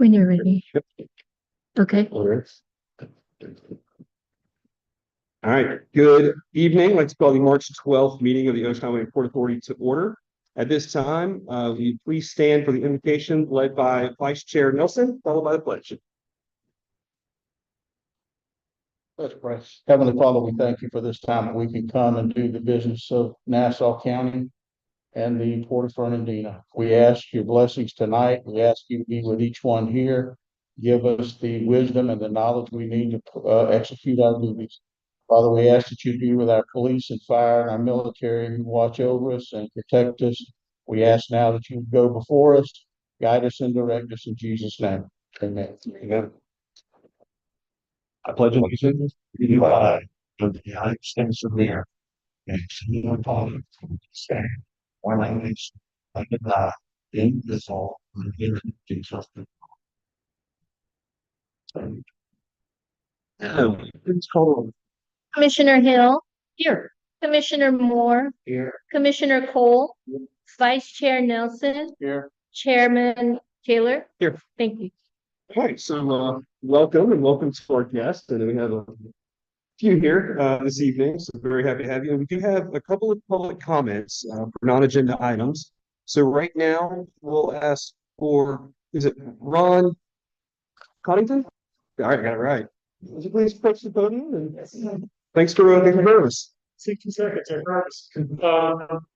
When you're ready. Yep. Okay. All right. Good evening. Let's call the March 12th meeting of the Ocean Highway Port Authority to order. At this time, will you please stand for the invocation led by Vice Chair Nelson, followed by the pledge. Let's pray. Heavenly Father, we thank you for this time that we can come and do the business of Nassau County and the Port of Fernandina. We ask your blessings tonight. We ask you to be with each one here. Give us the wisdom and the knowledge we need to execute our duties. Father, we ask that you be with our police and fire and our military who watch over us and protect us. We ask now that you go before us, guide us and direct us in Jesus' name. Amen. Amen. I pledge allegiance to the flag of the United States of America and to the republic for which it stands, one nation, under God, indivisible, with liberty and justice. Please call Commissioner Hill, here. Commissioner Moore, Here. Commissioner Cole, Vice Chair Nelson, Here. Chairman Taylor. Here. Thank you. All right, so welcome and welcome to our guests. And we have a few here this evening, so very happy to have you. And we do have a couple of public comments for non-agenda items. So right now, we'll ask for, is it Ron Coddington? All right, I got it right. Would you please approach the podium? And thanks for joining us. 60 seconds, I promise.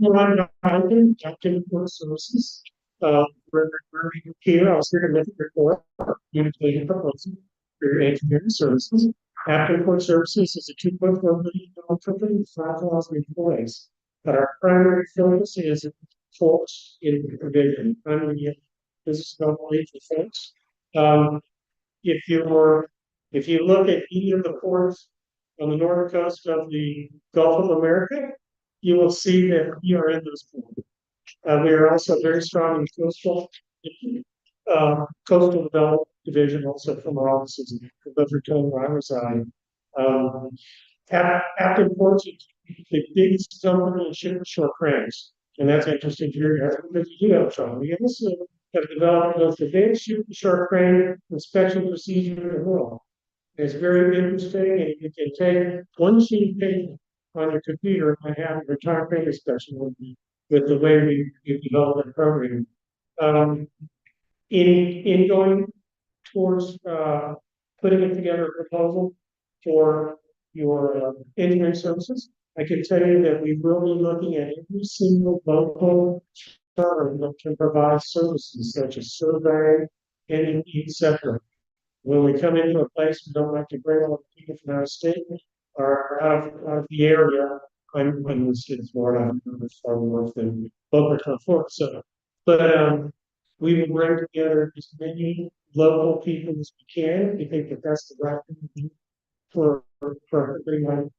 Ron Coddington, Captain Port Services. We're here. I was here to make a report. Communication proposal for your engineering services. Captain Port Services is a $2.4 million company with 5,000 employees. But our primary focus is folks in the provision. Primary business development for folks. If you look at either of the ports on the northern coast of the Gulf of America, you will see that we are in those ports. We are also very strong in coastal development division, also from our offices in Beaverton, where I reside. Captain Ports is the biggest company in shipping shore cranes, and that's interesting to hear because you do have trouble. We also have developed the biggest shipping shore crane inspection procedure in the world. It's very interesting, and you can take one sheet of paper on your computer and have your entire crane inspection with the way we develop the program. In going towards putting it together a proposal for your engineering services, I can tell you that we will be looking at every single local firm that can provide services such as survey, etc. When we come into a place, we don't like to bring all the people from out of state or out of the area. I'm in the state of Florida. I'm far north than Boca Raton, Florida. So, but we will bring together as many local people as we can. We think that that's the right thing to do for everybody like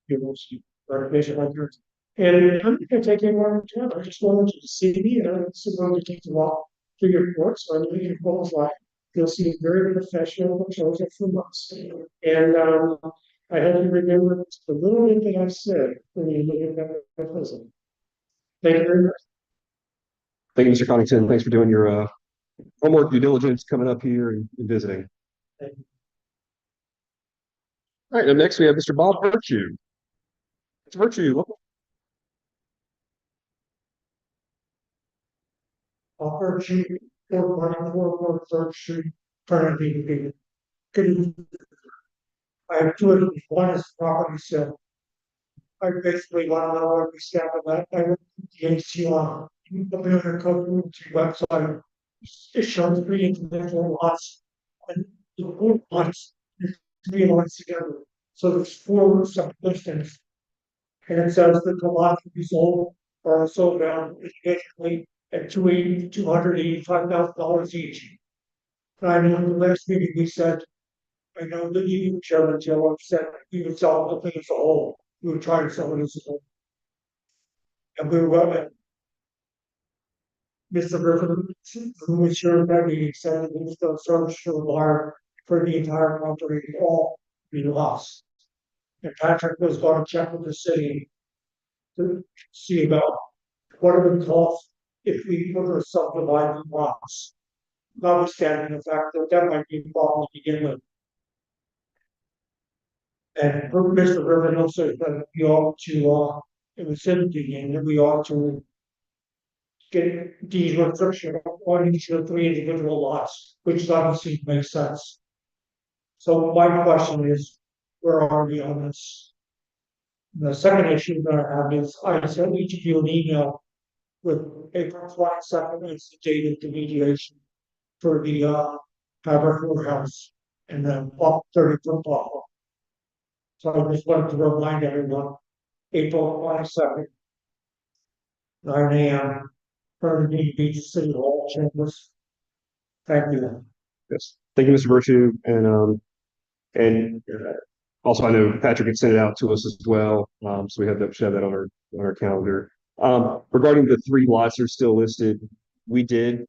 recognition like yours. And I'm not going to take any more time. I just wanted you to see me, and I'm going to take a walk through your report. So I'm going to your report's like you'll see very professional proposal from us. And I hope you remember the little bit that I said when you look at that proposal. Thank you very much. Thank you, Mr. Coddington. Thanks for doing your homework, due diligence, coming up here and visiting. Thank you. All right, up next we have Mr. Bob Virtue. Mr. Virtue, welcome. Bob Virtue, 414 3rd Street, Fernandina. Good. I have two of them. One is property sale. I basically want to know where we stand on that. I went to the HCR, the builder code website. It shows 3 individual lots and the 4 lots, 3 lots together. So there's 4 subdivisions. And it says that the lots will be sold or sold down basically at $285,000 each. And I know in the last meeting we said, I know that you, Chairman Taylor, said we would sell the thing as a whole. We would try to sell it as a whole. And we were Mr. Griffin, who was sure that we said that he was going to search the wire for the entire property all be lost. And Patrick was going to check with the city to see about what it would cost if we were to subdivide the lots. notwithstanding the fact that that might be a problem to begin with. And Mr. Ribbon also said that we ought to, in the vicinity, and that we ought to get deed restriction on each of the three individual lots, which obviously makes sense. So my question is, where are we on this? The second issue that I have is, I sent each of you an email with April 22nd as the date of the mediation for the, Haverford House and then 30-foot buffer. So I just wanted to remind everyone, April 22nd, 9 a.m., Herndon Beach City Hall chambers. Thank you. Yes, thank you, Mr. Virtue, and also I know Patrick had sent it out to us as well, so we have that, should have that on our calendar. Regarding the three lots that are still listed, we did,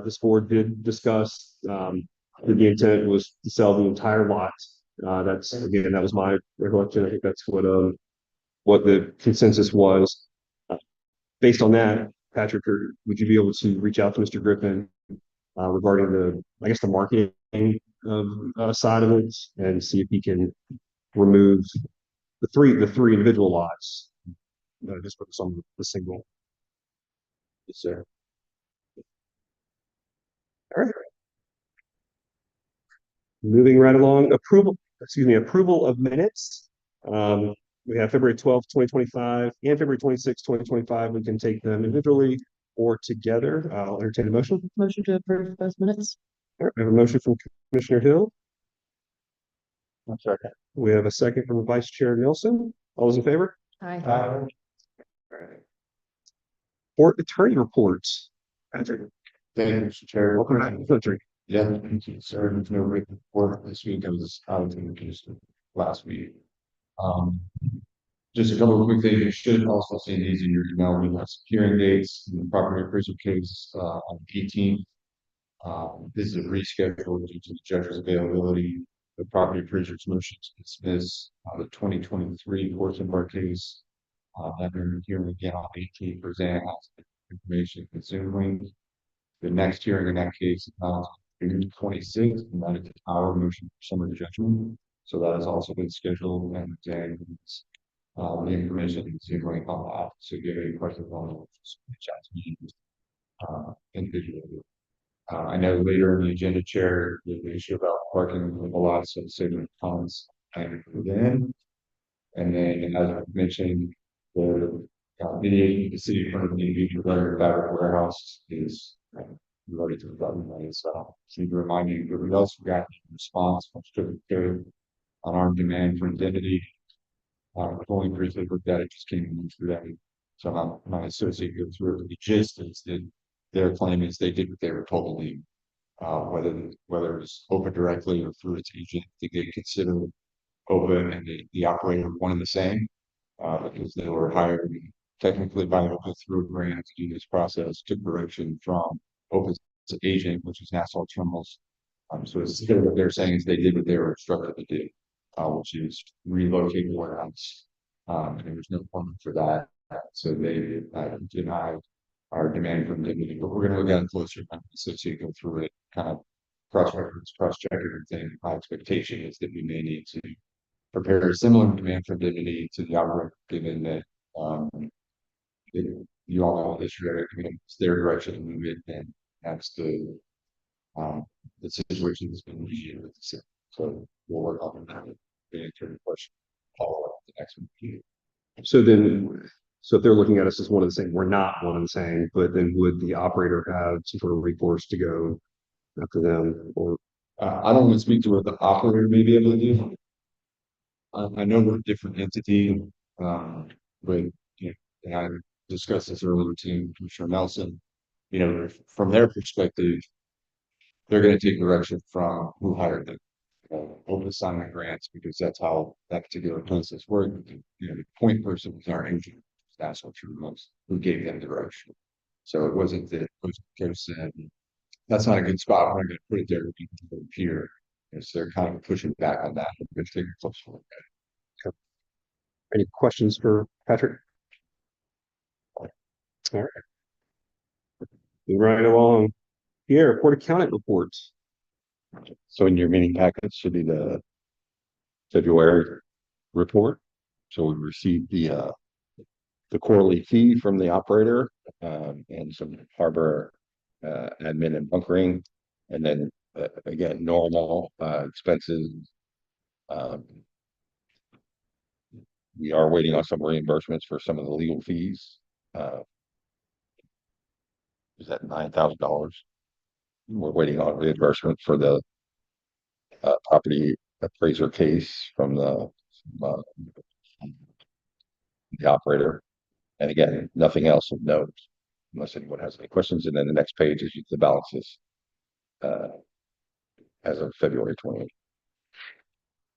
this board did discuss, the intent was to sell the entire lot. That's, again, that was my recollection. I think that's what the consensus was. Based on that, Patrick, would you be able to reach out to Mr. Griffin regarding I guess, the marketing side of it, and see if he can remove the three individual lots, just focus on the single. Yes, sir. All right. Moving right along, approval of minutes. We have February 12th, 2025 and February 26th, 2025. We can take them individually or together. I'll entertain a motion. Motion to approve those minutes. All right, we have a motion from Commissioner Hill. I'm sorry. We have a second from Vice Chair Nelson. All those in favor? Aye. All right. Court attorney reports. Patrick. Thank you, Mr. Chair. Welcome back to the country. Yeah, thank you, sir. There's no written report this week. I was out of the just last week. Just a couple of quick things. You should also see these in your email. We have some hearing dates in the property appraisal case on the 18th. This is a reschedule due to the judge's availability. The property appraiser's motion to dismiss the 2023 portion of our case. And then hearing again on 18th for Zan information consumed link. The next hearing in that case is on June 26th, and that is our motion for summary judgment. So that has also been scheduled, and then the information consumed link on that. So if you have any questions on it, just reach out to me individually. I know later in the agenda, Chair, the issue about parking with a lot of citizen comments and then, as I mentioned, the mediation, the city of Herndon Beach regarding fabric warehouse is we've already talked about money. So I need to remind you, but we also got a response from Strict Care on our demand for indemnity. Only briefly looked at it, just came in today. So my associate goes through the gist is that their claim is they did what they were told to leave. Whether it's OPA directly or through its agent, I think they consider OPA and the operator one and the same, because they were hired technically by OPA through a grant to do this process, took direction from OPA's agent, which is Nassau Terminals. So it's what they're saying is they did what they were instructed to do, which is relocate the warehouse. And there was no permit for that. So they denied our demand for indemnity, but we're going to look at it closer and associate go through it, kind of cross-reference, cross-check everything. My expectation is that we may need to prepare a similar demand for indemnity to the operator, given that you all know this year, it's their direction to move it, and that's the situation that's been mediated with the city. So we'll work on that. The answer to the question, follow up the next one. So if they're looking at us as one of the same, we're not one and the same, but then would the operator have some sort of recourse to go after them? Or I don't want to speak to what the operator may be able to do. I know we're a different entity, but and I discussed this earlier with Commissioner Nelson. From their perspective, they're going to take direction from who hired them. Open assignment grants, because that's how that particular process worked. The point person was our agent. That's what who gave them direction. So it wasn't that Coach said, that's not a good spot. I'm not going to put it there to people here. So they're kind of pushing back on that. any questions for Patrick? All right. Moving right along. Pierre, Port Accountant reports. So in your meeting packets should be the February report. So we received the quarterly fee from the operator, and some harbor, admin and bunkering. And then, again, normal, expenses. Um, we are waiting on some reimbursements for some of the legal fees. Is that $9,000? We're waiting on reimbursement for the property appraiser case from uh, the operator. And again, nothing else of note unless anyone has any questions. And then the next page is the balances as of February 28th.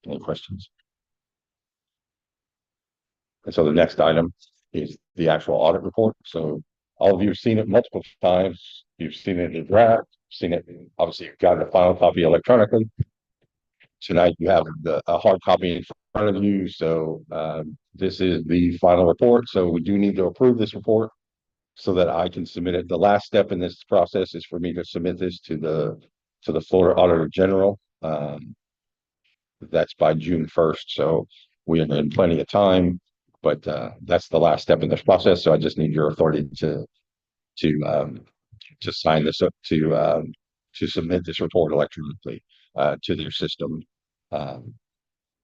Any questions? And so the next item is the actual audit report. So all of you have seen it multiple times. You've seen it in draft, seen it, obviously you've got the final copy electronically. Tonight you have a hard copy in front of you. So this is the final report. So we do need to approve this report so that I can submit it. The last step in this process is for me to submit this to the Florida Auditor General. That's by June 1st. So we are in plenty of time, but that's the last step in this process. So I just need your authority to sign this up to submit this report electronically to their system.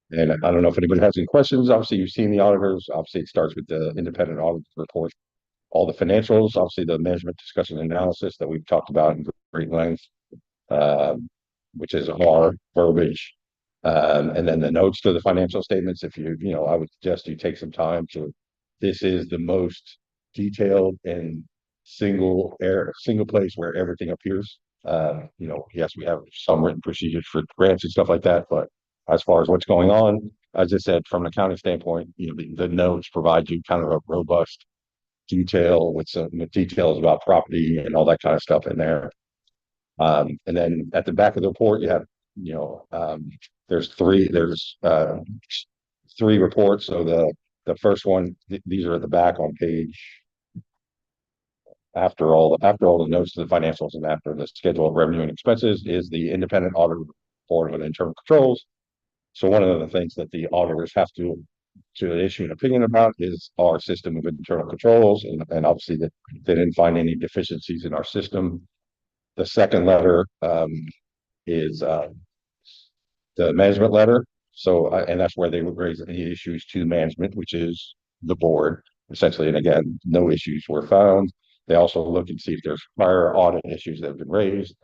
And I don't know if anybody has any questions. Obviously, you've seen the auditors. Obviously, it starts with the independent audit report. All the financials, obviously the management discussion and analysis that we've talked about in great length, which is our verbiage. And then the notes to the financial statements, if I would suggest you take some time this is the most detailed and single place where everything appears. Yes, we have some written procedures for grants and stuff like that, but as far as what's going on, as I said, from an accounting standpoint, the notes provide you kind of a robust detail with some details about property and all that kind of stuff in there. And then at the back of the report, you have, there's three reports. So the first one, these are at the back on page after all the notes to the financials and after the schedule of revenue and expenses is the independent audit report of internal controls. So one of the things that the auditors have to issue an opinion about is our system of internal controls, and obviously that they didn't find any deficiencies in our system. The second letter is the management letter. So, and that's where they would raise any issues to management, which is the board, essentially. And again, no issues were found. They also look and see if there's prior audit issues that have been raised.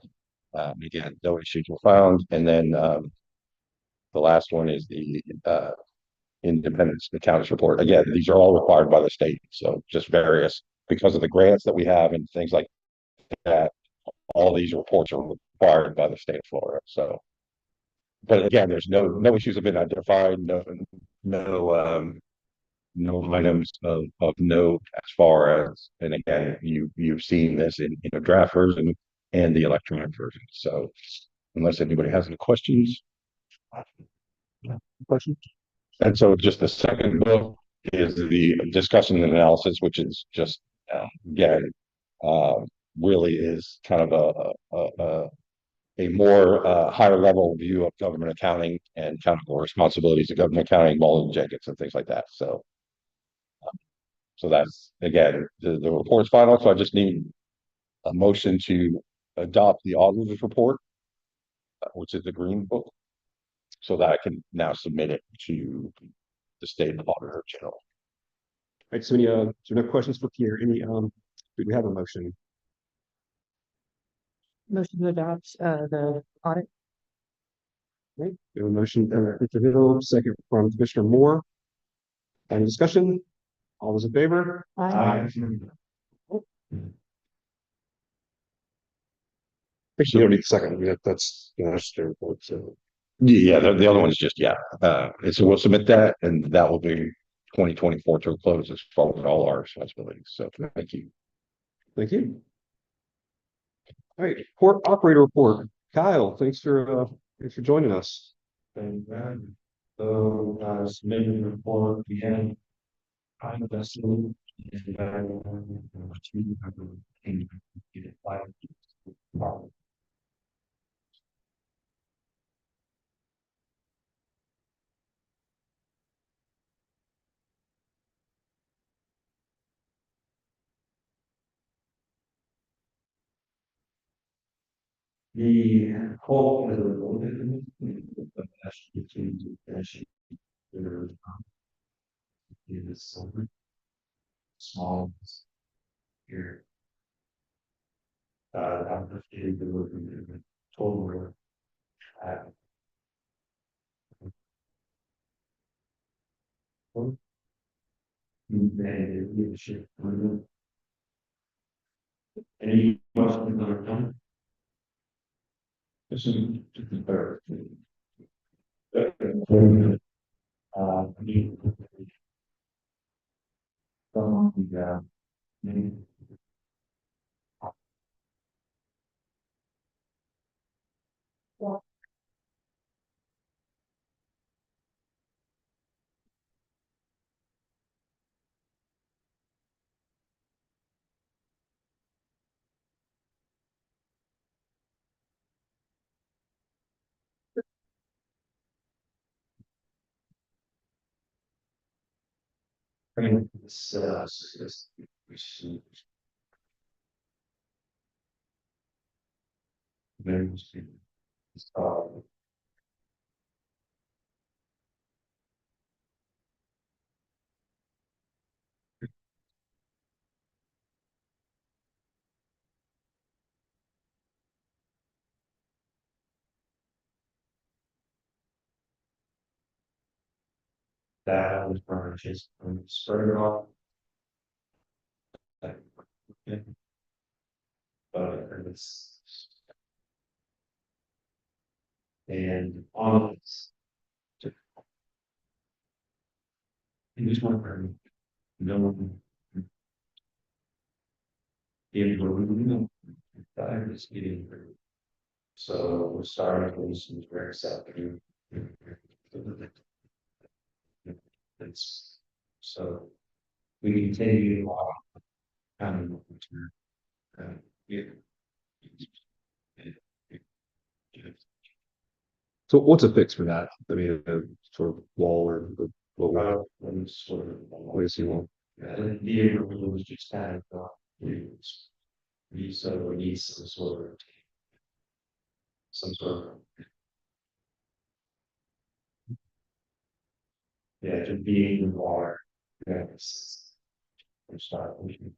Again, no issues were found. And then the last one is the independent accountants report. Again, these are all required by the state. So just various, because of the grants that we have and things like that, all these reports are required by the state of Florida. So, but again, there's no issues have been identified, no items of note as far as, and again, you've seen this in the draft version and the electronic version. So unless anybody has any questions. And so just the second book is the discussion and analysis, which is just, again, really is kind of a more higher level view of government accounting and accountable responsibilities of government accounting, Mullen Jenkins and things like that. So that's, again, the report's final. So I just need a motion to adopt the auditor's report, which is the green book, so that I can now submit it to the state auditor general. Right. So no questions for Pierre? Do we have a motion? Motion to adopt, the audit. Right. We have a motion, Mr. Hill, second from Commissioner Moore. Any discussion? All those in favor? Aye. Actually, you don't need a second. That's their report. So Yeah, the other one is just, and so we'll submit that, and that will be 2024 to a close as far as all our responsibilities. So thank you. thank you. All right, port operator report. Kyle, thanks for joining us. And then, so, submitting the report again. I'm the best. And I will get it filed. The whole is a little bit, but actually change it, actually. There is some small here. I'm just getting the total. Uh, and leadership. Any questions on our time? This is to compare. You. Yeah. This, that was purchased from spread it off. Yeah. But it's. And on this. In this one, no one. If we're that is getting. So we're starting with some very sad. It's so we continue on kind of yeah. So what's a fix for that? I mean, a sort of wall or what And sort of legacy wall? the neighborhood was just kind of we so we need some sort of yeah to be in the water. Yes. We start we can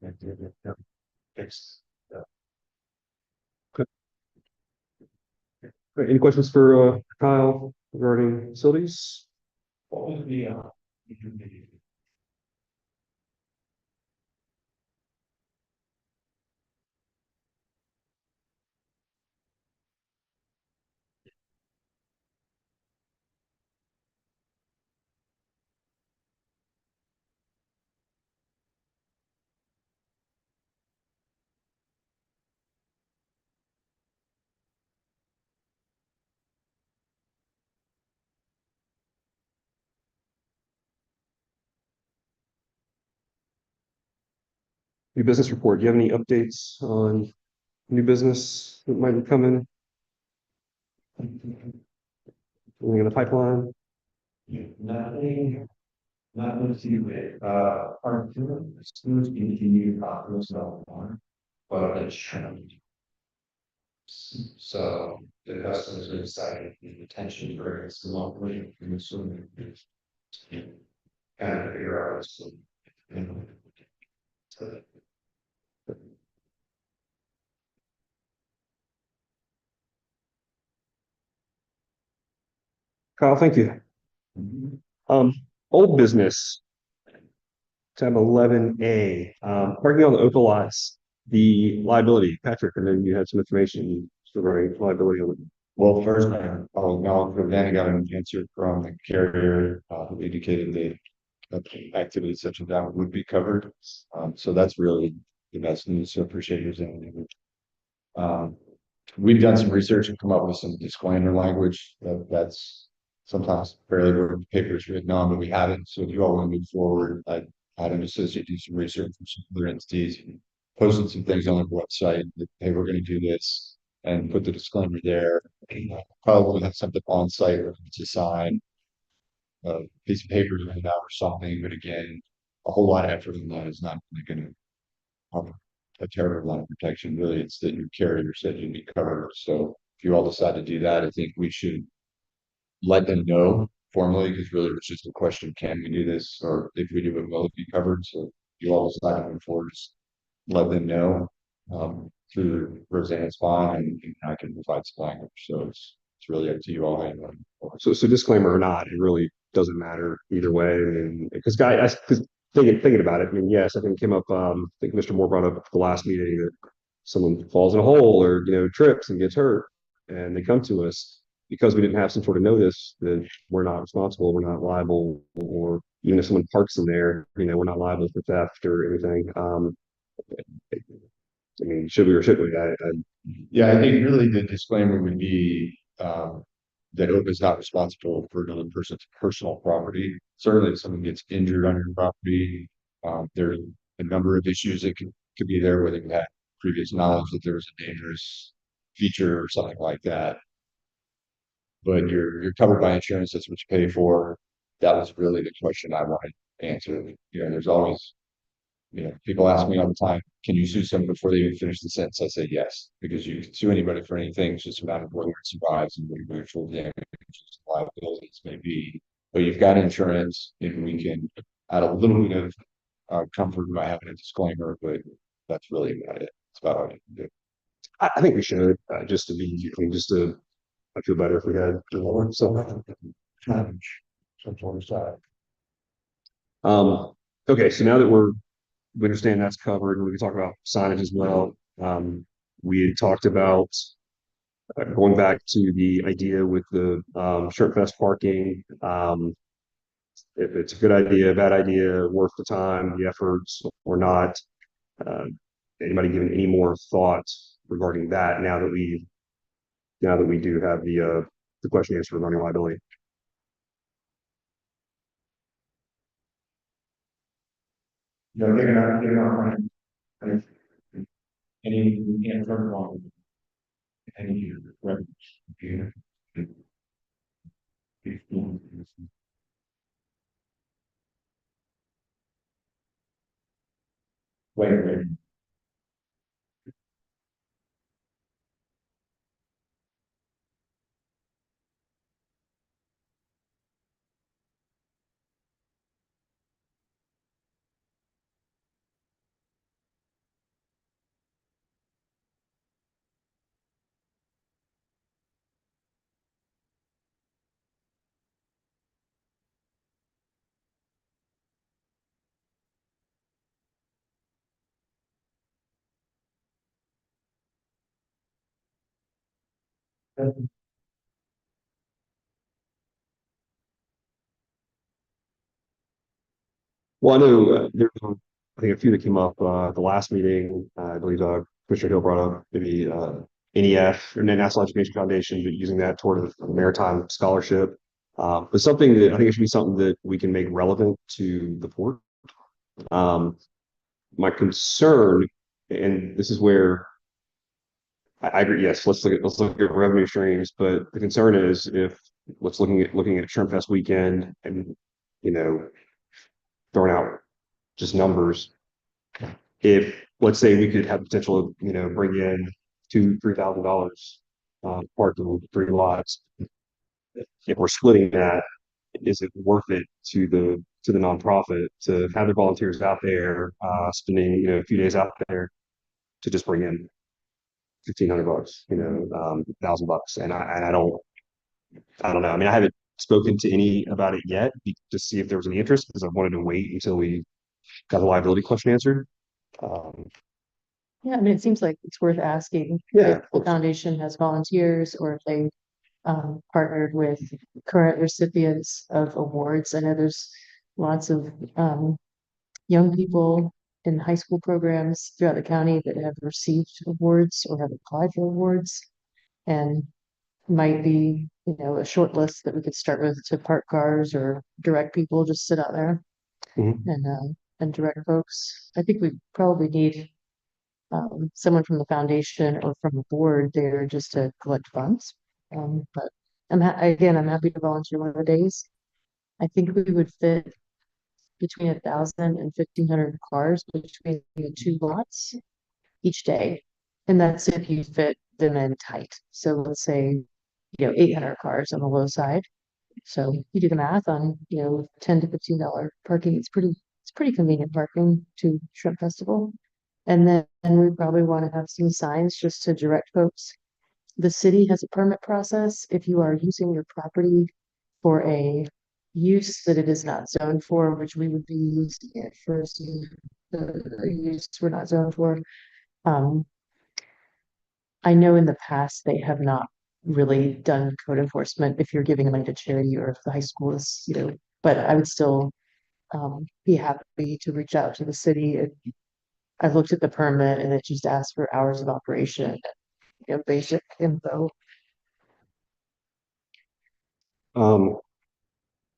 fix. Right, any questions for Kyle regarding facilities? What was the New business report. Do you have any updates on new business that might be coming? Anything in the pipeline? nothing? Not with you, our schools continue those on, but it's trying. So the customers are deciding the attention for us locally and assuming. Kind of figure out what's. So Kyle, thank you. Old business. Tab 11A, parking on the open lots, the liability. Patrick, and then you had some information regarding liability on it. Well, first, I'll acknowledge that Vanna got an answer from the carrier, who indicated that activities such as that would be covered. So that's really the best news. So appreciate your saying. We've done some research and come up with some disclaimer language that's sometimes fairly word papers written on, but we haven't. So if you all want to move forward, I had an associate do some research from some other entities, posted some things on their website that, hey, we're going to do this, and put the disclaimer there. Probably have something on site to sign a piece of paper right out or something, but again, a whole lot of effort in that is not really going to have a terrible lot of protection. Really, it's that your carrier said you'd be covered. So you all decide to do that, I think we should let them know formally, because really it's just a question, can we do this? Or if we do it, will it be covered? So if you all decide to move forward, just let them know, through Roseanne's bond, and I can provide some language. So it's really up to you all. So disclaimer or not, it really doesn't matter either way. I mean, because thinking about it, I mean, yes, I think it came up, I think Mr. Moore brought up at the last meeting that someone falls in a hole or, trips and gets hurt and they come to us because we didn't have some sort of notice that we're not responsible, we're not liable, or even if someone parks in there, we're not liable for theft or anything. I mean, should we or should we? Yeah, I think really the disclaimer would be, that OPA is not responsible for another person's personal property. Certainly, if someone gets injured on your property, there's a number of issues that could be there, whether you had previous knowledge that there was a dangerous feature or something like that. But you're covered by insurance. That's what you pay for. That was really the question I wanted answered. There's always, people ask me all the time, can you sue someone before they even finish the sentence? I say yes, because you can sue anybody for anything. It's just a matter of whether it survives and what your actual damages, liabilities may be. But you've got insurance, and we can add a little bit of comfort by having a disclaimer, but that's really about it. That's about all I can do. I think we should, just to be, I feel better if we had. Some sort of side. Okay, so now that we understand that's covered, and we can talk about signage as well. We had talked about going back to the idea with the Shirt Fest parking. If it's a good idea, bad idea, worth the time, the efforts, or not. Uh, Anybody given any more thought regarding that now that we do have the question answered regarding liability? They're not running. Any, turn on. Any revenue. Wait. Well, I know there were, I think, a few that came up at the last meeting. I believe Commissioner Hill brought up maybe NEF or National Education Foundation, but using that toward a maritime scholarship. But something that I think it should be something that we can make relevant to the port. My concern, and this is where I agree. Yes, let's look at revenue streams, but the concern is if looking at Shrimp Fest weekend and throwing out just numbers. If let's say we could have potential of bring in $2,000-3,000 parking 3 lots, if we're splitting that, is it worth it to the nonprofit to have their volunteers out there spending a few days out there to just bring in $1,500, $1,000? And I don't know. I mean, I haven't spoken to any about it yet to see if there was any interest, because I wanted to wait until we got the liability question answered. Yeah, I mean, it seems like it's worth asking Yeah, if the foundation has volunteers or if they partnered with current recipients of awards. I know there's lots of young people in high school programs throughout the county that have received awards or have applied for awards, and might be, a short list that we could start with to park cars or direct people, just sit out there Mhm. and direct folks. I think we probably need someone from the foundation or from the board there just to collect funds. But I'm happy to volunteer one of the days. I think we would fit between 1,000 and 1,500 cars between the 2 lots each day. And that's if you fit them in tight. So let's say, 800 cars on the low side. So you do the math on, $10 to $15 parking. It's pretty convenient parking to Shrimp Festival. And then we probably want to have some signs just to direct folks. The city has a permit process. If you are using your property for a use that it is not zoned for, which we would be using it for the use we're not zoned for. I know in the past they have not really done code enforcement if you're giving money to charity or if the high school is, but I would still be happy to reach out to the city. I've looked at the permit and it just asks for hours of operation, basic info.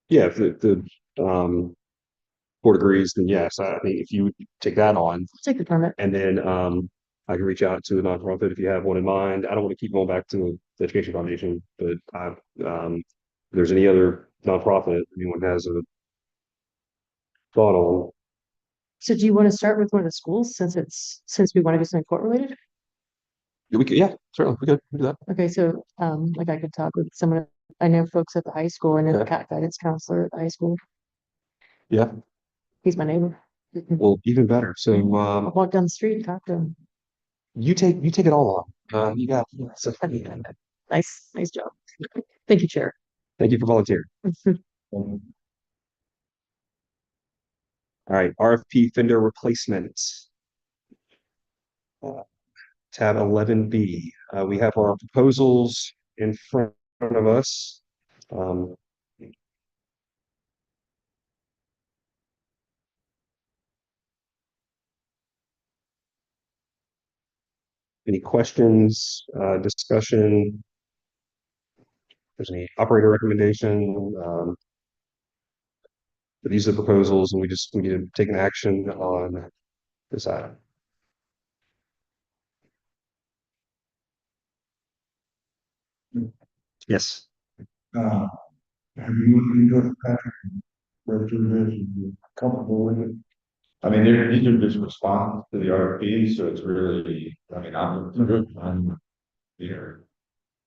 Yeah, if board agrees, then yes, I mean, if you take that on, Take the permit. and then, I can reach out to a nonprofit if you have one in mind. I don't want to keep going back to the Education Foundation, but if there's any other nonprofit, anyone has a thought on. So do you want to start with one of the schools since we want to do something court related? We could, yeah, certainly, we could do that. Okay, so like I could talk with someone, I know folks at the high school, I know the cat guidance counselor at the high school. Yeah, He's my neighbor. well, even better. So, I'll walk down the street and talk to him. you take it all on. You got, so, Nice job. Thank you, Chair. thank you for volunteering. All right, RFP vendor replacement. Tab 11B. We have our proposals in front of us. Any questions, discussion? If there's any operator recommendation, but these are the proposals and we need to take an action on this item. Yes. Have you enjoyed Patrick? Read through this, you comfortable with it? I mean, these are just responses to the RFP, so it's really, I mean, I'm, you know,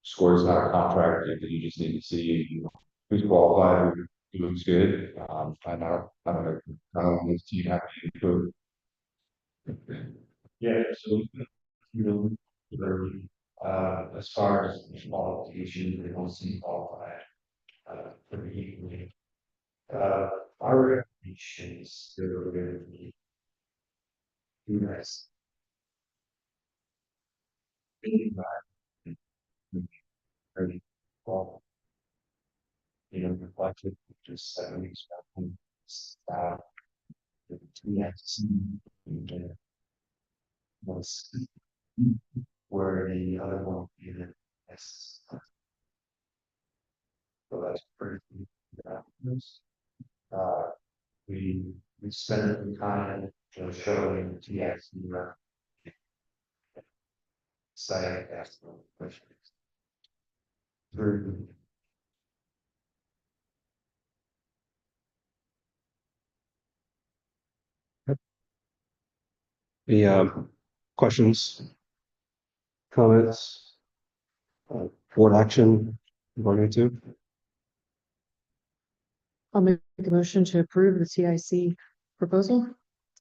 scores not a contract, you just need to see who's qualified, who looks good. I don't know, how long this team have to improve. Yeah, so, you know, as far as the qualification, they don't seem qualified. Pretty equally. Our recommendation is still going to be. Nice. Very well. You know, reflected just 70 staff. We have to see was where the other one either. Yes. So that's pretty. Uh, we spent some time, showing the TX site asked questions. Through Any questions, comments, board action regarding to? I'll make a motion to approve the TIC proposal.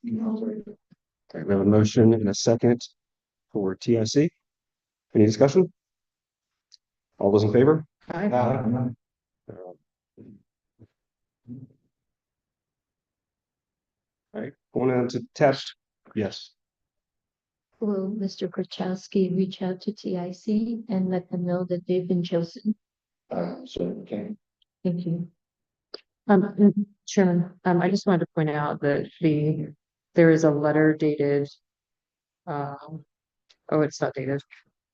Okay, we have a motion and a second for TIC. Any discussion? All those in favor? Aye. All right, going on to test. Yes. Will Mr. Krachowski reach out to TIC and let them know that they've been chosen? so okay. Thank you. Chairman, I just wanted to point out that there is a letter dated. Oh, it's not dated.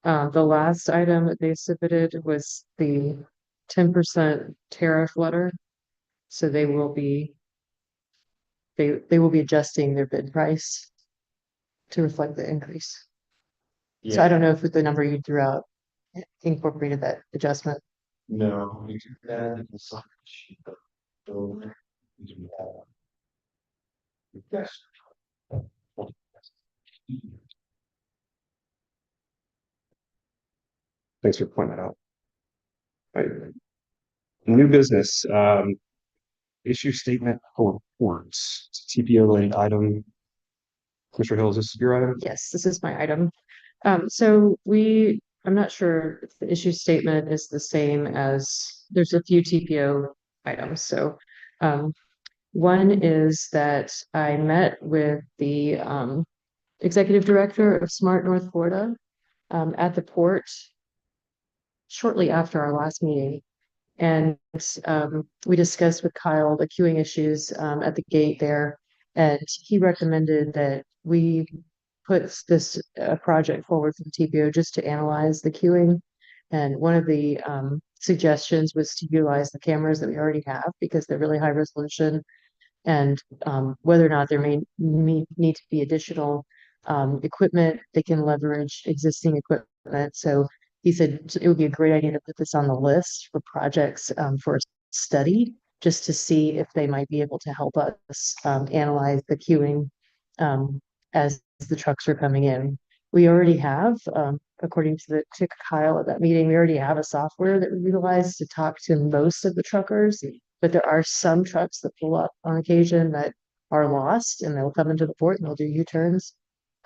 The last item that they submitted was the 10% tariff letter. So they will be adjusting their bid price to reflect the increase. So I don't know if with the number you threw out incorporated that adjustment. No, we took that in the side sheet. So, yes. Thanks for pointing that out. All right. New business, issue statement for reports, TPO related item. Mr. Hill, is this your item? Yes, this is my item. I'm not sure if the issue statement is the same as, there's a few TPO items. So, one is that I met with the, executive director of Smart North Florida, at the port shortly after our last meeting. And, we discussed with Kyle the queuing issues, at the gate there. And he recommended that we puts this project forward for the TPO just to analyze the queuing. And one of the suggestions was to utilize the cameras that we already have because they're really high resolution. And whether or not there may need to be additional equipment, they can leverage existing equipment. So he said it would be a great idea to put this on the list for projects for a study, just to see if they might be able to help us analyze the queuing as the trucks are coming in. We already have, according to Kyle at that meeting, we already have a software that we utilize to talk to most of the truckers, but there are some trucks that pull up on occasion that are lost and they'll come into the port and they'll do U-turns.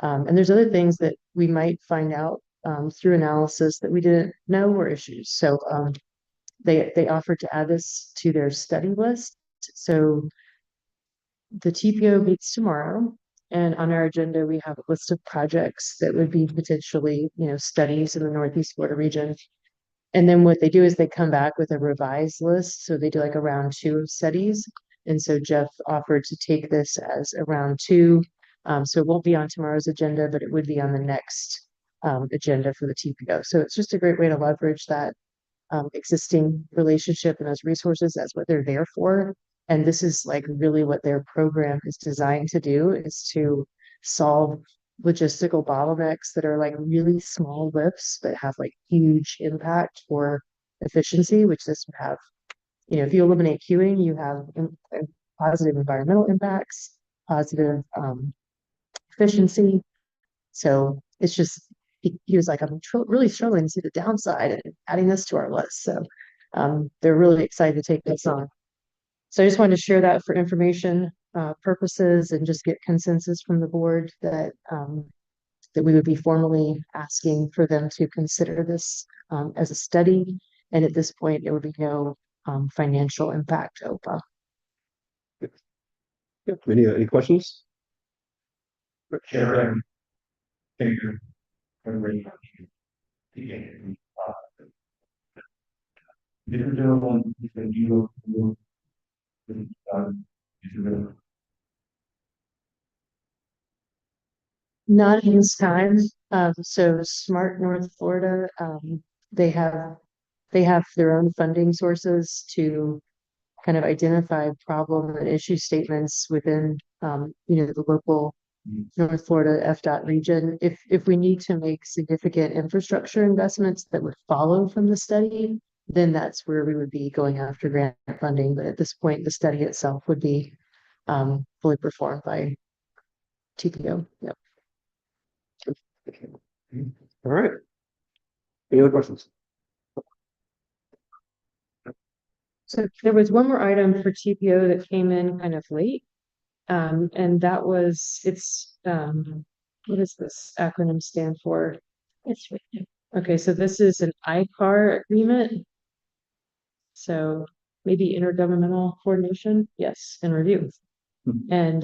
And there's other things that we might find out through analysis that we didn't know were issues. So they offered to add this to their study list. So the TPO meets tomorrow, and on our agenda, we have a list of projects that would be potentially, studies in the Northeast Florida region. And then what they do is they come back with a revised list. So they do like a round 2 of studies. And so Jeff offered to take this as a round 2. So it won't be on tomorrow's agenda, but it would be on the next agenda for the TPO. So it's just a great way to leverage that existing relationship and those resources. That's what they're there for. And this is like really what their program is designed to do, is to solve logistical bottlenecks that are like really small lifts but have like huge impact for efficiency, which this would have. If you eliminate queuing, you have positive environmental impacts, positive efficiency. So it's just, he was like, I'm really struggling to see the downside and adding this to our list. So they're really excited to take this on. So I just wanted to share that for information purposes and just get consensus from the board that that we would be formally asking for them to consider this as a study. And at this point, there would be no financial impact to OPA. Yep. Any questions? Sure. Thank you. Didn't do one, Not in this time. So Smart North Florida, they have their own funding sources to kind of identify problem and issue statements within the local North Florida FDOT region. If we need to make significant infrastructure investments that would follow from the study, then that's where we would be going after grant funding. But at this point, the study itself would be fully performed by TPO. Yep. All right. Any other questions? So there was one more item for TPO that came in kind of late. And that was, what does this acronym stand for? It's right there. Okay, so this is an ICAR agreement. So maybe intergovernmental coordination, yes, and review. And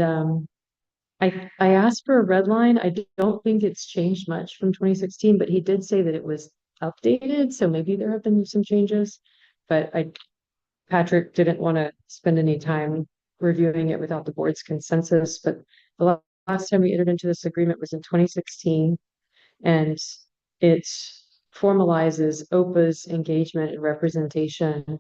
I asked for a red line. I don't think it's changed much from 2016, but he did say that it was updated. So maybe there have been some changes, but Patrick didn't want to spend any time reviewing it without the board's consensus. But the last time we entered into this agreement was in 2016, and it formalizes OPA's engagement and representation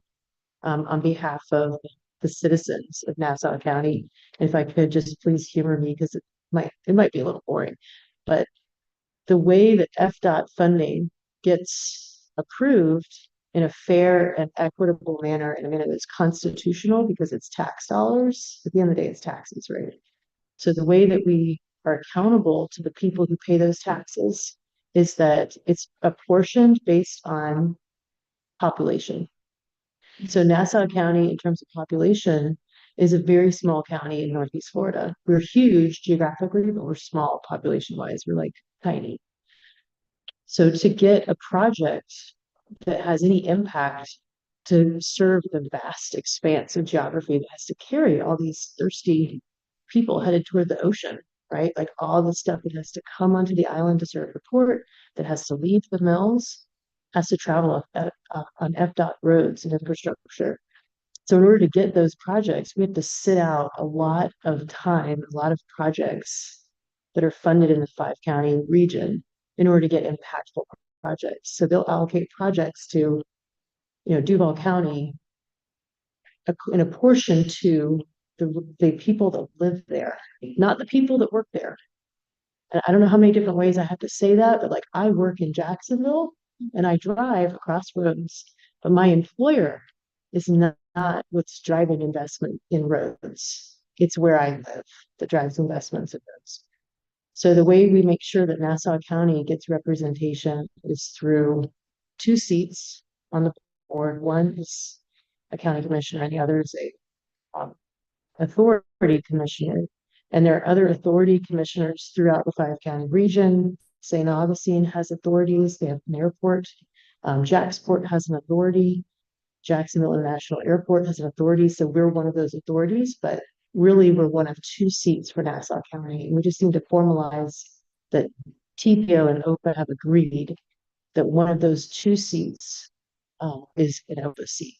on behalf of the citizens of Nassau County. And if I could just please humor me, because it might be a little boring, but the way that FDOT funding gets approved in a fair and equitable manner, and I mean, it's constitutional because it's tax dollars. At the end of the day, it's taxes, right? So the way that we are accountable to the people who pay those taxes is that it's apportioned based on population. So Nassau County, in terms of population, is a very small county in Northeast Florida. We're huge geographically, but we're small population-wise. We're like tiny. So to get a project that has any impact to serve the vast expanse of geography that has to carry all these thirsty people headed toward the ocean, right? Like all the stuff that has to come onto the island to serve the port, that has to leave the mills, has to travel on FDOT roads and infrastructure. So in order to get those projects, we have to sit out a lot of time, a lot of projects that are funded in the 5 county region in order to get impactful projects. So they'll allocate projects to, Duval County in a portion to the people that live there, not the people that work there. And I don't know how many different ways I have to say that, but like I work in Jacksonville and I drive across roads, but my employer is not what's driving investment in roads. It's where I live that drives investments in roads. So the way we make sure that Nassau County gets representation is through 2 seats on the board. One is a county commissioner and the other is a authority commissioner. And there are other authority commissioners throughout the 5 county region. St. Augustine has authorities. They have an airport. Jacksport has an authority. Jacksonville International Airport has an authority. So we're one of those authorities, but really we're one of 2 seats for Nassau County. And we just need to formalize that TPO and OHPA have agreed that one of those 2 seats is an OHPA seat.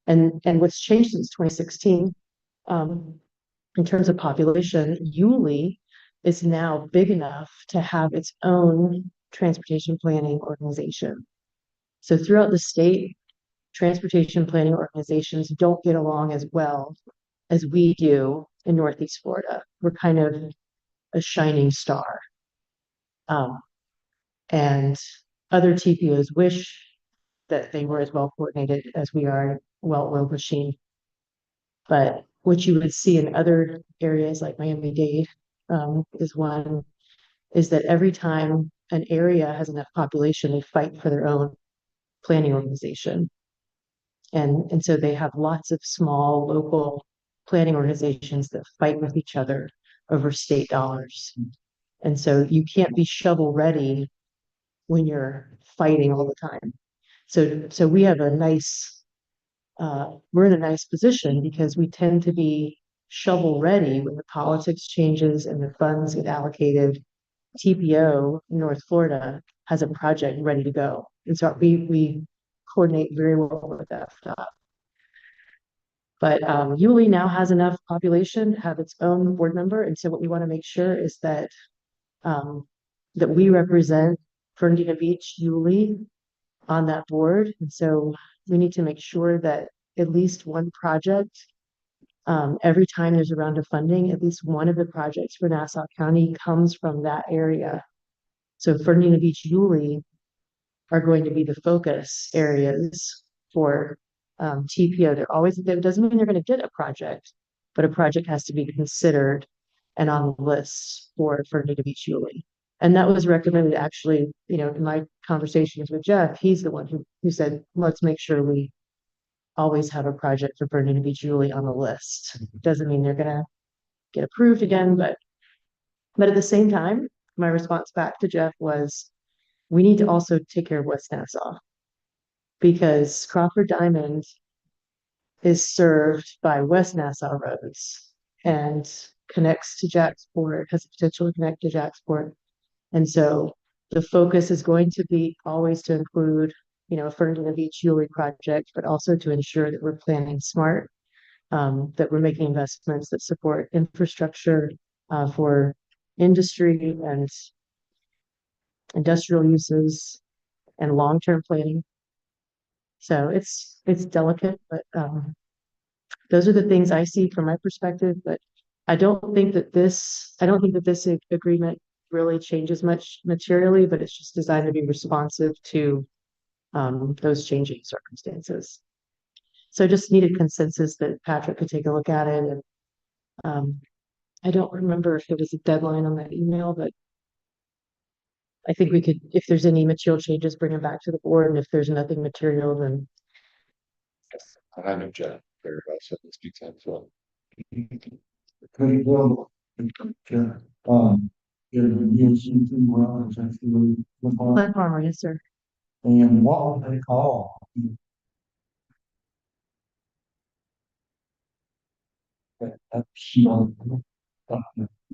And what's changed since 2016, in terms of population, Yulee is now big enough to have its own transportation planning organization. So throughout the state, transportation planning organizations don't get along as well as we do in Northeast Florida. We're kind of a shining star. And other TPOs wish that they were as well coordinated as we are, well-oiled machine. But what you would see in other areas like Miami-Dade is that every time an area has enough population, they fight for their own planning organization. And so they have lots of small local planning organizations that fight with each other over state dollars. And so you can't be shovel ready when you're fighting all the time. So we have a nice, we're in a nice position because we tend to be shovel ready when the politics changes and the funds get allocated. TPO in North Florida has a project ready to go. And so we coordinate very well with FDOT. But Yulee now has enough population to have its own board member. And so what we want to make sure is that that we represent Fernandina Beach, Yulee on that board. And so we need to make sure that at least one project, every time there's a round of funding, at least one of the projects for Nassau County comes from that area. So Fernandina Beach, Yulee are going to be the focus areas for TPO. That doesn't mean they're going to get a project, but a project has to be considered and on the list for Fernandina Beach, Yulee. And that was recommended actually, in my conversations with Jeff, he's the one who said, let's make sure we always have a project for Fernandina Beach, Yulee on the list. Doesn't mean they're gonna get approved again, but at the same time, my response back to Jeff was, we need to also take care of West Nassau because Crawford Diamond is served by West Nassau roads and connects to Jacksport, has the potential to connect to Jacksport. And so the focus is going to be always to include, a Fernandina Beach Yulee project, but also to ensure that we're planning smart, that we're making investments that support infrastructure for industry and industrial uses and long-term planning. So it's delicate, but those are the things I see from my perspective. But I don't think that this agreement really changes much materially, but it's just designed to be responsive to those changing circumstances. So I just needed consensus that Patrick could take a look at it. And I don't remember if there was a deadline on that email, but I think we could, if there's any material changes, bring them back to the board, and if there's nothing material, then I know Jeff very well, so it speaks to him as well. Pretty well. Use something wrong, actually. plant farmer, yes, sir. And what would they call?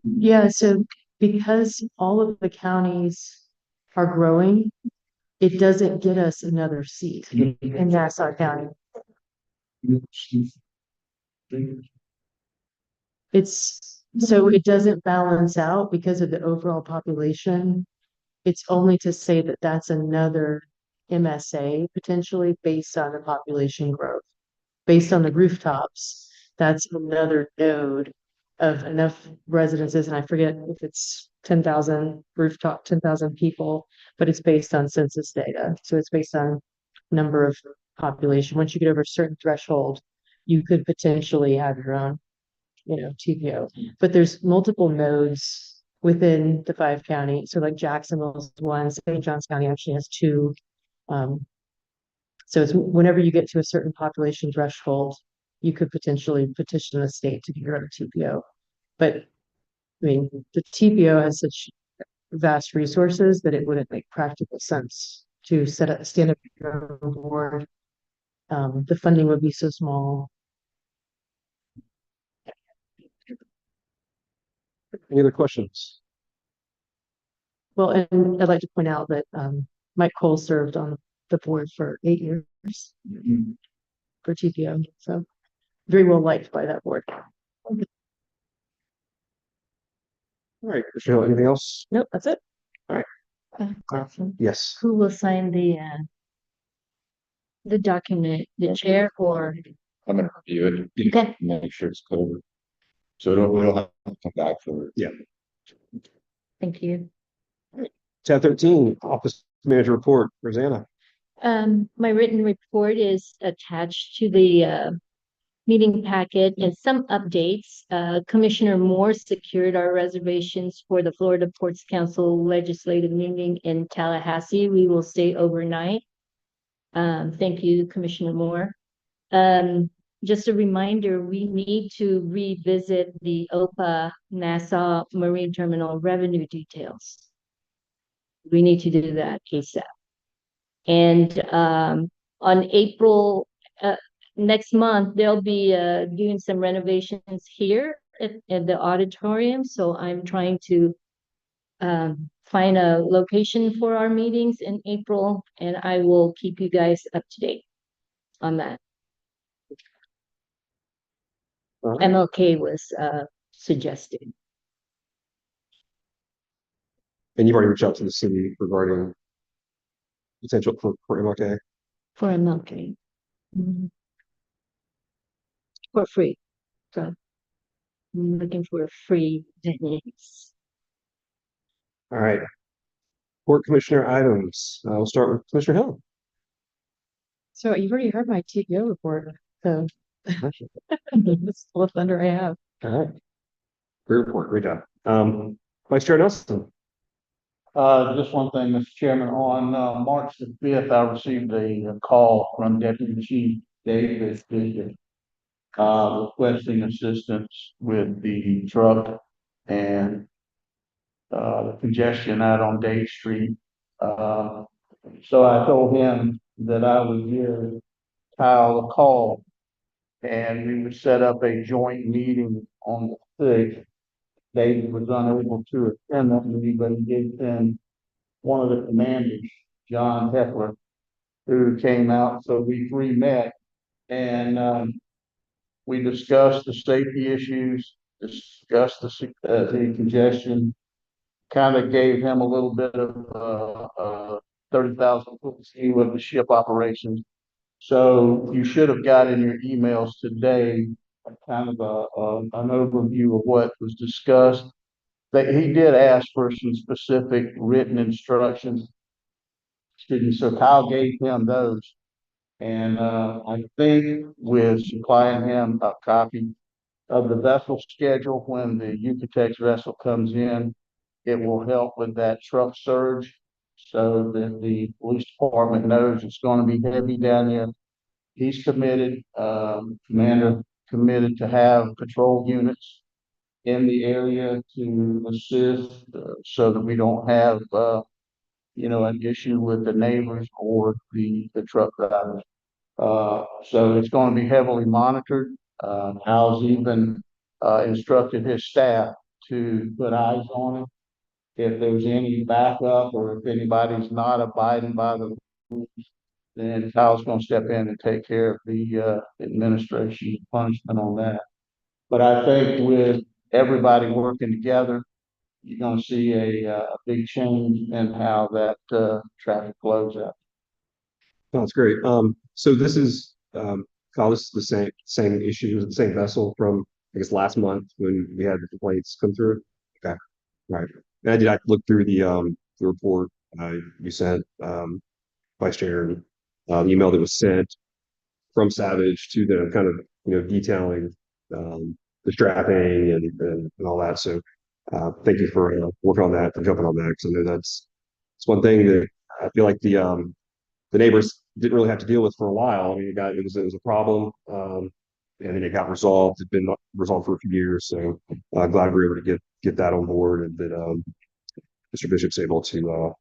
Yeah, so because all of the counties are growing, it doesn't get us another seat in Nassau County. It's, so it doesn't balance out because of the overall population. It's only to say that that's another MSA potentially based on the population growth. Based on the rooftops, that's another node of enough residences, and I forget if it's 10,000 rooftop, 10,000 people, but it's based on census data. So it's based on number of population. Once you get over a certain threshold, you could potentially have your own, TPO. But there's multiple nodes within the 5 counties. So like Jacksonville's one, St. Johns County actually has 2. So it's whenever you get to a certain population threshold, you could potentially petition the state to get your own TPO. But I mean, the TPO has such vast resources that it wouldn't make practical sense to stand up your own board. The funding would be so small. Any other questions? Well, and I'd like to point out that Mike Cole served on the board for 8 years for TPO, so very well liked by that board. All right, Michelle, anything else? Nope, that's it. Question. Yes. Who will sign the document, the chair or? I'm gonna review it. Okay. Make sure it's covered. So we don't have to come back for it. Thank you. Tab 13, Office Manager Report, Rosanna. My written report is attached to the meeting packet and some updates. Commissioner Moore secured our reservations for the Florida Ports Council legislative meeting in Tallahassee. We will stay overnight. Thank you, Commissioner Moore. Just a reminder, we need to revisit the OHPA Nassau Marine Terminal revenue details. We need to do that ASAP. And on April, next month, they'll be doing some renovations here at the auditorium. So I'm trying to find a location for our meetings in April, and I will keep you guys up to date on that. All right. MLK was suggested. And you've already reached out to the city regarding potential for MLK. For MLK. Mhm. For free. So I'm looking for a free Denny's. All right. Court Commissioner items. We'll start with Commissioner Hill. So you've already heard my TPO report, so it's the thunder I have. All right. Great report. Great job. Vice Chair Nelson. Just one thing, Mr. Chairman, on March the 5th, I received a call from Deputy Chief David Bishop requesting assistance with the truck and the congestion out on Day Street. So I told him that I would give Kyle a call and we would set up a joint meeting on the 6th. David was unable to attend that meeting, but he did send one of the commanders, John Heffler, who came out. So we three met and we discussed the safety issues, discussed the congestion, kind of gave him a little bit of 30,000 foot view of the ship operations. So you should have got in your emails today kind of an overview of what was discussed. That he did ask for some specific written instructions. Excuse me. So Kyle gave him those, and I think with supplying him a copy of the vessel schedule when the Yucatex vessel comes in, It will help with that truck surge so that the police department knows it's gonna be heavy down there. He's committed, Commander committed to have patrol units in the area to assist, so that we don't have, an issue with the neighbors or the truck drivers. So it's going to be heavily monitored. Al's even, instructed his staff to put eyes on it. If there's any backup or if anybody's not abiding by the rules, then Kyle's gonna step in and take care of the, administration punishment on that. But I think with everybody working together, you're gonna see a big change in how that, traffic flows out. That's great. So this is, Kyle, this is the same issue, the same vessel from, I guess, last month when we had the complaints come through. Okay, right. And I did look through the report, you sent, Vice Chair, and, the email that was sent from Savage to them, kind of, detailing, the strapping and all that. So, thank you for working on that, for jumping on that, because I know it's one thing that I feel like the neighbors didn't really have to deal with for a while. I mean, it was a problem, and then it got resolved. It's been resolved for a few years, so glad we were able to get that on board, and that Mr. Bishop's able to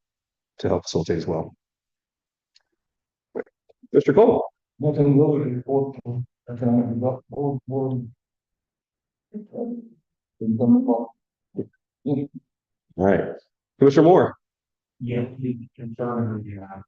help facilitate as well. Mr. Cole. Nothing really important. I kind of got more. All right, Commissioner Moore. Yeah, the concern, yeah.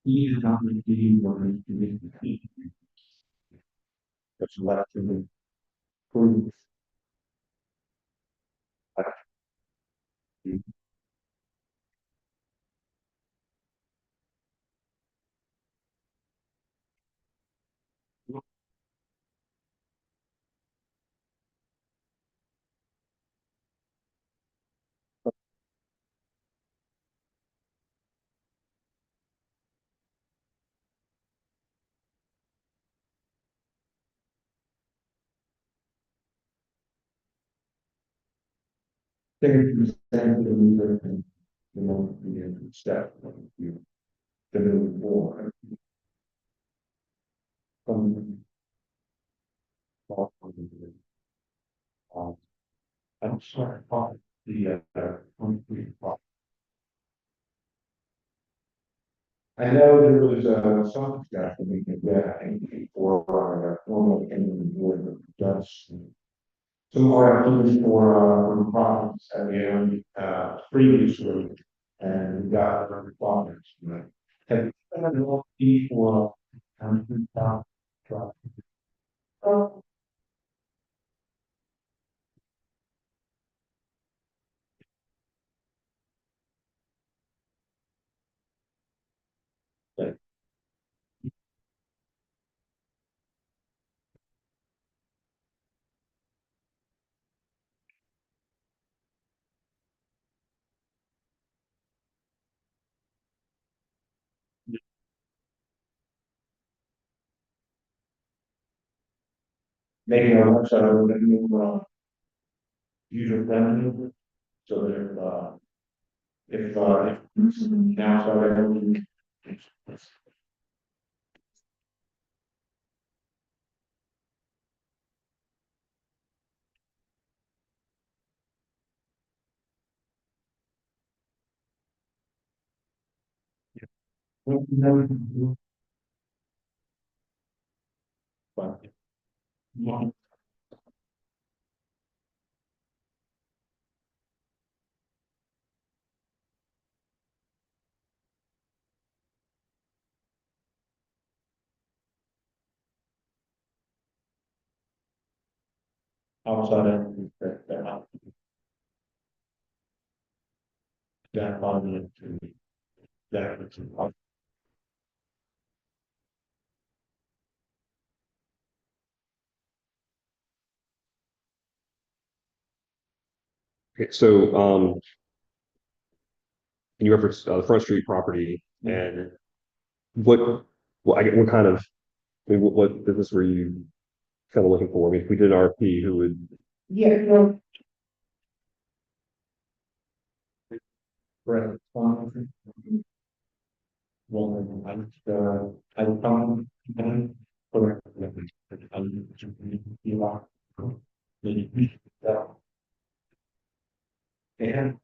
He is not going to be one to make the. That's left to the. Prove. Thirty percent of the leader and the step of you. The new war. From. I'm sorry, the concrete. I know there was some stuff that we could get for normal in the dust. Some more activities for problems at the end previously, and we got the responders. Have you done an OP for truck? Maybe our website a little bit more user friendly, so that if now sorry. Outside of that on that. Okay, so you referenced the Front Street property and what I get, what kind of, I mean, what business were you kind of looking for? I mean, if we did an RFP, who would, Yeah, no. Right. Well, I found, for, you are. And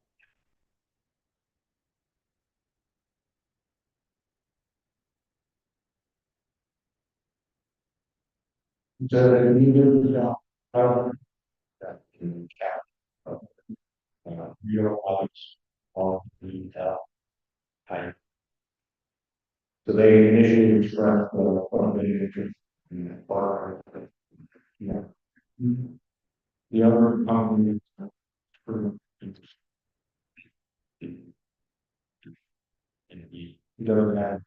the leader, that can cap, your odds of the, time. So they initially expressed the interest in that bar. Yeah. The other company. And he doesn't have.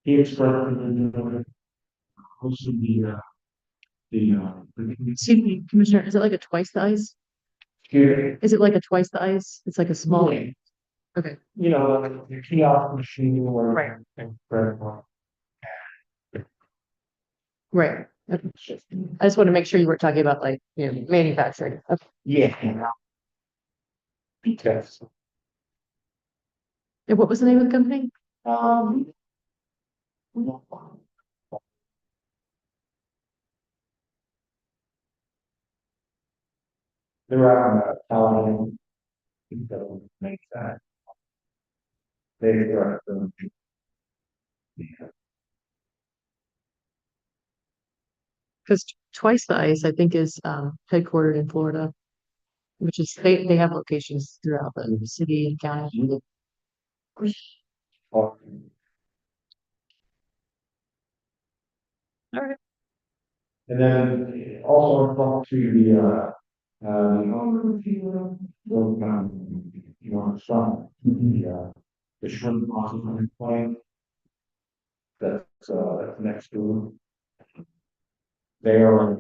He expressed also Excuse me, Commissioner, is it like a twice the ice? here, Is it like a twice the ice? It's like a small, Yeah. okay, you know, the kiosk machine or. Right. Incredible. right. Okay. I just want to make sure you weren't talking about like, manufacturing. Okay. Yeah. Because, And what was the name of the company? um. They're out, telling. Make that. They are. Because Twice the Ice, I think, is headquartered in Florida, which is they have locations throughout the city and county. All right. And then also talk to the, some, the shrimp processing plant. That's next to them. They are.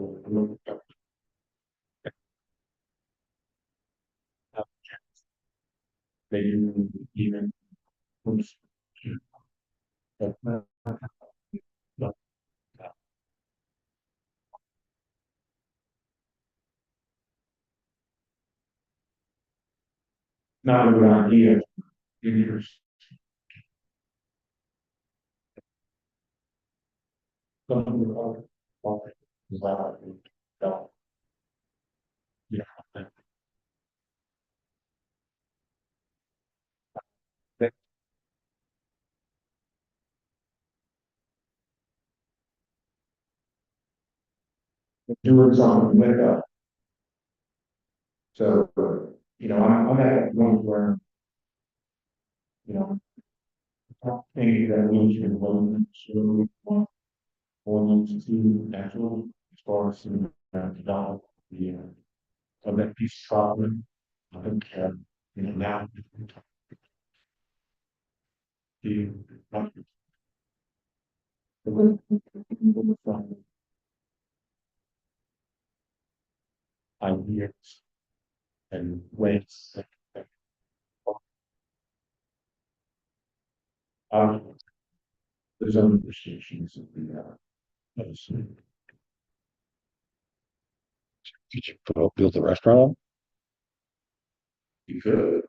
They even. Not a good idea. Years. Yeah. Doing something with so, I'm at one where, you know, maybe that means you're willing to, or to actual, as far as develop the, of that piece of property. I think, now. The. Ideas and ways. There's other restrictions of the. Did you build the restaurant? You could,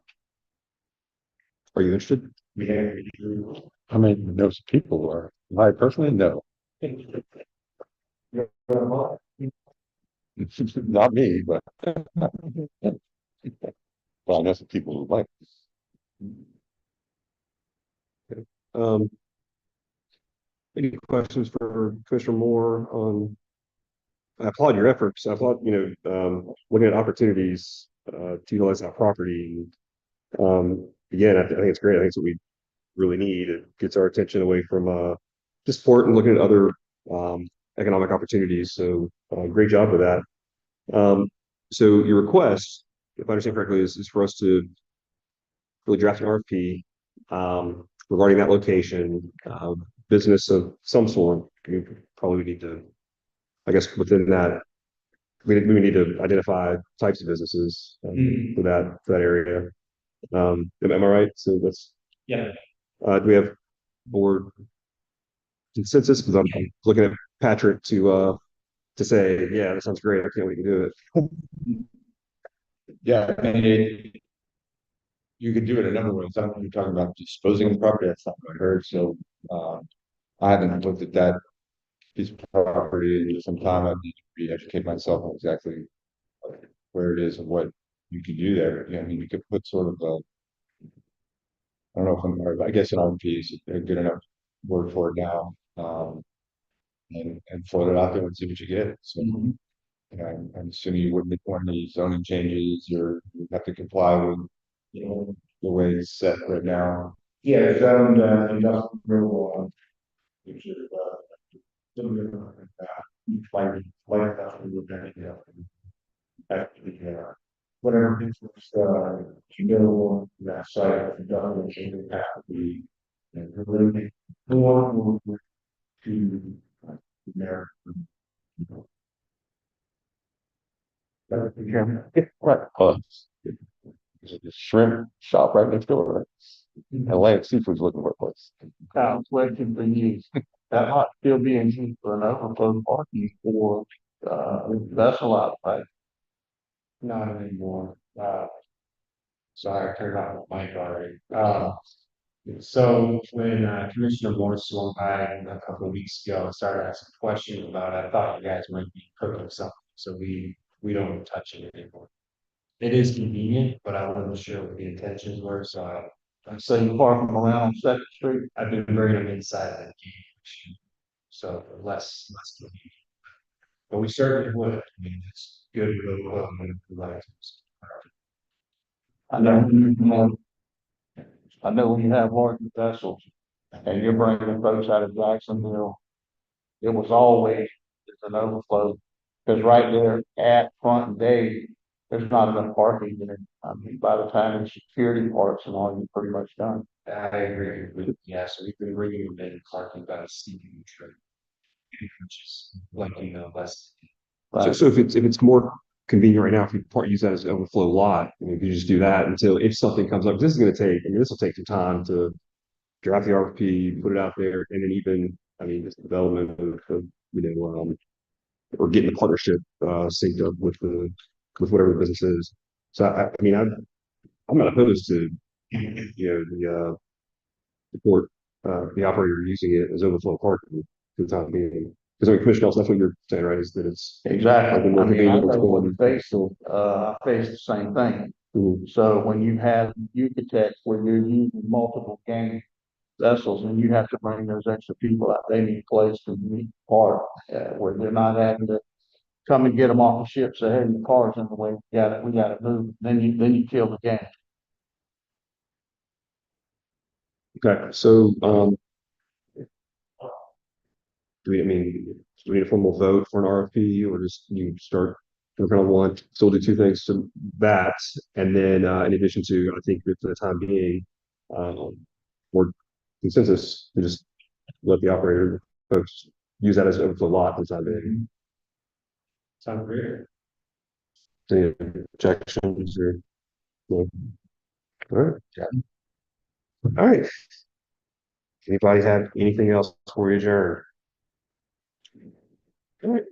are you interested? we have. I mean, know some people who are, I personally know, not me, but. Well, I know some people who like. Um, any questions for Commissioner Moore on? I applaud your efforts. I applaud, looking at opportunities, to utilize that property. Again, I think it's great. I think it's what we really need. It gets our attention away from, just sport and looking at other, economic opportunities. So, great job with that. So your request if I understand correctly, is for us to really draft an RFP regarding that location, business of some sort. We probably need to, I guess, within that, we need to identify types of businesses for that area. Am I right? So that's Yeah. do we have board consensus? Because I'm looking at Patrick to say, yeah, that sounds great. I can't wait to do it. Yeah, I mean, you could do it a number of ways. I don't know if you're talking about disposing of the property. That's not what I heard. So, I haven't looked at that piece of property in some time. I need to re-educate myself on exactly where it is and what you can do there. Yeah, I mean, you could put sort of a, I don't know if I guess an RFP is a good enough word for it now. And float it out there and see what you get. So, you know, I'm assuming you wouldn't want any zoning changes or you have to comply with, you know, the way it's set right now. Yeah, zoned, industrial, which is, like that, we would, actually, whatever business, you know, on that site, if you don't, it would have to be, really, we want to, there. Right. There's a shrimp shop right next door, right? Atlantic Seafood's looking for a place. Question for you. That might still be in use for an overflow parking for, vessel out, right? Not anymore, sorry, I turned off my mic already. So when Commissioner Morris swung by a couple of weeks ago and started asking questions about it, I thought you guys might be cooking something, so we don't touch it anymore. It is convenient, but I wasn't sure what the intentions were, so So you park them around on Second Street? I've been bringing them inside the gate. So less convenient. But we certainly would, I mean, it's good to go, like. I know when you have, I know when you have large vessels and you're bringing folks out of Jacksonville, it was always just an overflow. Cause right there at Front and Day, there's not enough parking there. I mean, by the time the security parks and all, you're pretty much done. I agree with, yeah, so we've been bringing them in parking about a steeping trip. Which is like, less. So if it's more convenient right now, if you use that as an overflow lot, you can just do that until if something comes up. This is going to take, I mean, this will take some time to draft the RFP, put it out there, and then even, I mean, this development of or getting the partnership synced up with whatever the business is. So I mean, I'm not opposed to the port the operator using it as overflow parking for the time being. Because I mean, Commissioner Nelson, that's what you're saying, right? Is that it's Exactly. more I mean, I convenient know going- when I face the same thing. So when you have Yucatec where you're using multiple gang vessels and you have to bring those extra people out, they need a place to meet park, where they're not having to come and get them off the ship, say, hey, the car's in the way, we gotta move, then you kill the gang. Okay, so do we need a formal vote for an RFP or just you start kind of want still do two things to that and then in addition to I think that for the time being or consensus to just let the operator folks use that as overflow lot for the time being. Sounds great. Any objections or no? All right. All right. Anybody have anything else before we adjourn? All right.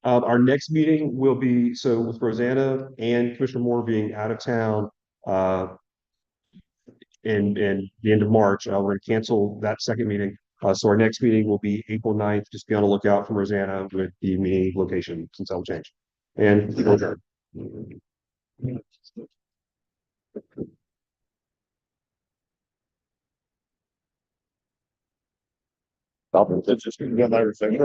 Our next meeting will be, so with Rosanna and Commissioner Moore being out of town, in the end of March, we're going to cancel that second meeting. So our next meeting will be April 9th. Just be on the lookout for Rosanna with the meeting location since that will change. And we'll adjourn. It's just gonna get everything.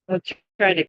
Let's try to